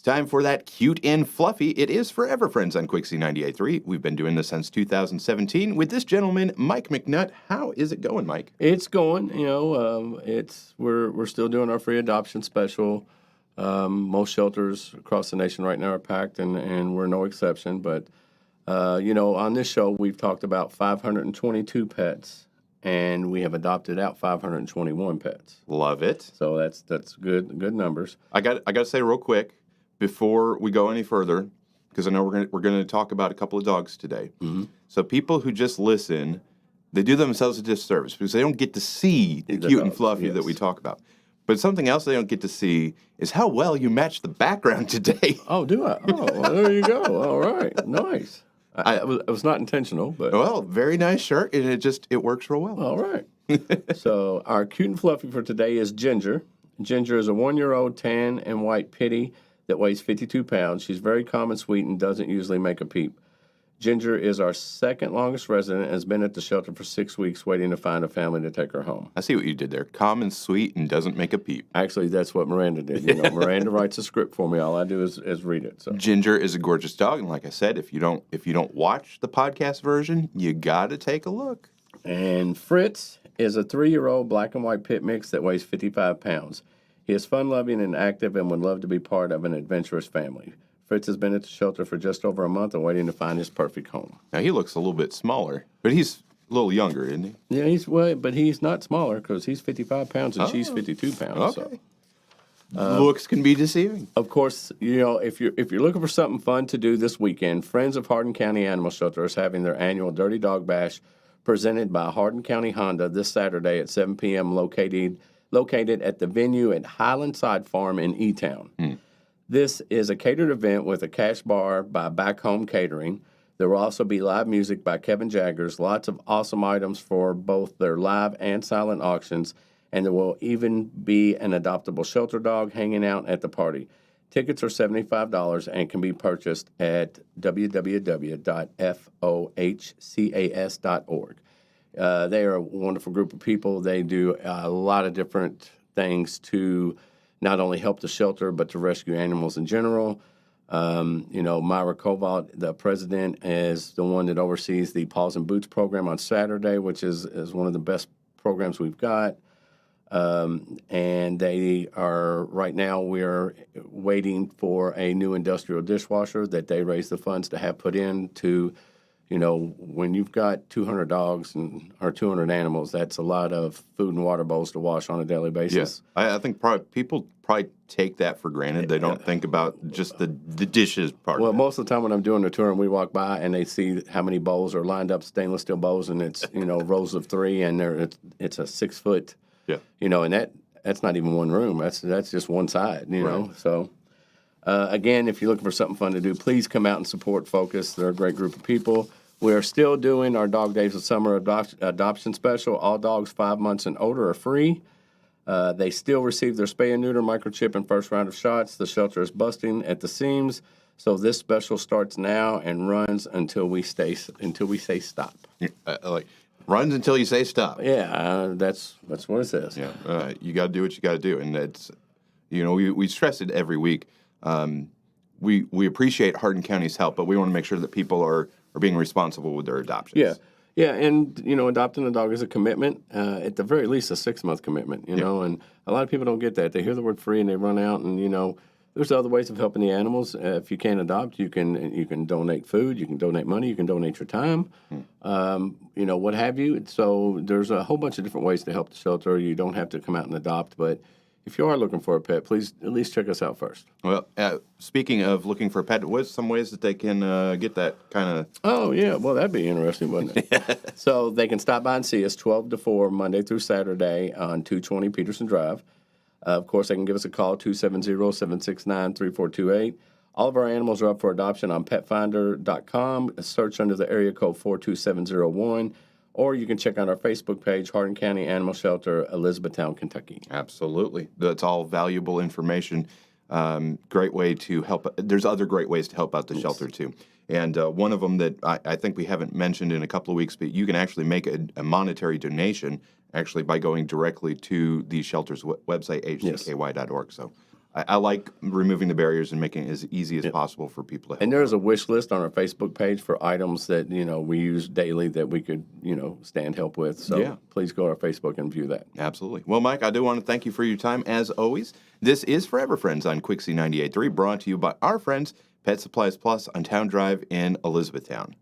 It's time for that cute and fluffy. It is Furever Friends on Quixie 98.3. We've been doing this since 2017 with this gentleman, Mike McNutt. How is it going, Mike? It's going. We're still doing our free adoption special. Most shelters across the nation right now are packed, and we're no exception. But on this show, we've talked about 522 pets, and we have adopted out 521 pets. Love it. So that's good numbers. I got to say real quick before we go any further, because I know we're going to talk about a couple of dogs today. Mm-hmm. So people who just listen, they do themselves a disservice because they don't get to see the cute and fluffy that we talk about. But something else they don't get to see is how well you match the background today. Oh, do I? Oh, well, there you go. All right, nice. It was not intentional, but well, very nice shirt, and it works real well. All right. So our cute and fluffy for today is Ginger. Ginger is a 1-year-old tan and white pitty that weighs 52 pounds. She's very calm and sweet and doesn't usually make a peep. Ginger is our second longest resident and has been at the shelter for 6 weeks waiting to find a family to take her home. I see what you did there. Calm and sweet and doesn't make a peep. Actually, that's what Miranda did. Miranda writes a script for me. All I do is read it. So. Ginger is a gorgeous dog, and like I said, if you don't watch the podcast version, you got to take a look. And Fritz is a 3-year-old black and white pit mix that weighs 55 pounds. He is fun-loving and active and would love to be part of an adventurous family. Fritz has been at the shelter for just over a month and waiting to find his perfect home. Now, he looks a little bit smaller, but he's a little younger, isn't he? Yeah, but he's not smaller because he's 55 pounds and she's 52 pounds. Okay. So. Looks can be deceiving. Of course, if you're looking for something fun to do this weekend, Friends of Hardin County Animal Shelter is having their annual Dirty Dog Bash presented by Hardin County Honda this Saturday at 7 p.m. located at the venue at Highland Side Farm in E-Town. This is a catered event with a cash bar by Back Home Catering. There will also be live music by Kevin Jaggers, lots of awesome items for both their live and silent auctions, and there will even be an adoptable shelter dog hanging out at the party. Tickets are $75 and can be purchased at www.fohcas.org. They are a wonderful group of people. They do a lot of different things to not only help the shelter, but to rescue animals in general. Myra Kovac, the president, is the one that oversees the Paws and Boots program on Saturday, which is one of the best programs we've got. And they are, right now, we're waiting for a new industrial dishwasher that they raise the funds to have put in to, when you've got 200 dogs or 200 animals, that's a lot of food and water bowls to wash on a daily basis. Yes. I think people take that for granted. They don't think about just the dishes part. Well, of it. Most of the time when I'm doing the tour and we walk by and they see how many bowls are lined up, stainless steel bowls, and it's, rows of 3, and it's a 6-foot. Yeah. And that's not even one room. That's just one side, Right. So, again, if you're looking for something fun to do, please come out and support Focus. They're a great group of people. We are still doing our Dog Days of Summer adoption special. All dogs 5 months and older are free. They still receive their spay and neuter, microchip, and first round of shots. The shelter is busting at the seams. So this special starts now and runs until we say stop. Runs until you say stop. Yeah, that's what it says. Yeah, you got to do what you got to do, and it's, we stress it every week. We appreciate Hardin County's help, but we want to make sure that people are being responsible with their adoptions. Yeah, and adopting a dog is a commitment. At the very least, a 6-month commitment. Know, and a lot of people don't get that. They hear the word free and they run out, and there's other ways of helping the animals. If you can't adopt, you can donate food, you can donate money, you can donate your time, what have you. So there's a whole bunch of different ways to help the shelter. You don't have to come out and adopt, but if you are looking for a pet, please at least check us out first. Well, speaking of looking for a pet, what's some ways that they can get that kind of... Oh, yeah. Well, that'd be interesting, wouldn't it? So they can stop by and see us 12 to 4, Monday through Saturday on 220 Peterson Drive. Of course, they can give us a call, 270-769-3428. All of our animals are up for adoption on petfinder.com. Search under the area code 42701. Or you can check out our Facebook page, Hardin County Animal Shelter, Elizabethtown, Kentucky. Absolutely. That's all valuable information. Great way to help. There's other great ways to help out the shelter, too. And one of them that I think we haven't mentioned in a couple of weeks, but you can actually make a monetary donation actually by going directly to the shelter's website, hcky.org. So I like removing the barriers and making it as easy as possible for people to help. And there's a wish list on our Facebook page for items that, we use daily that we could, stand help with. So please go to our Facebook and view that. Absolutely. Well, Mike, I do want to thank you for your time as always. This is Furever Friends on Quixie 98.3, brought to you by our friends, Pet Supplies Plus on Town Drive in Elizabethtown.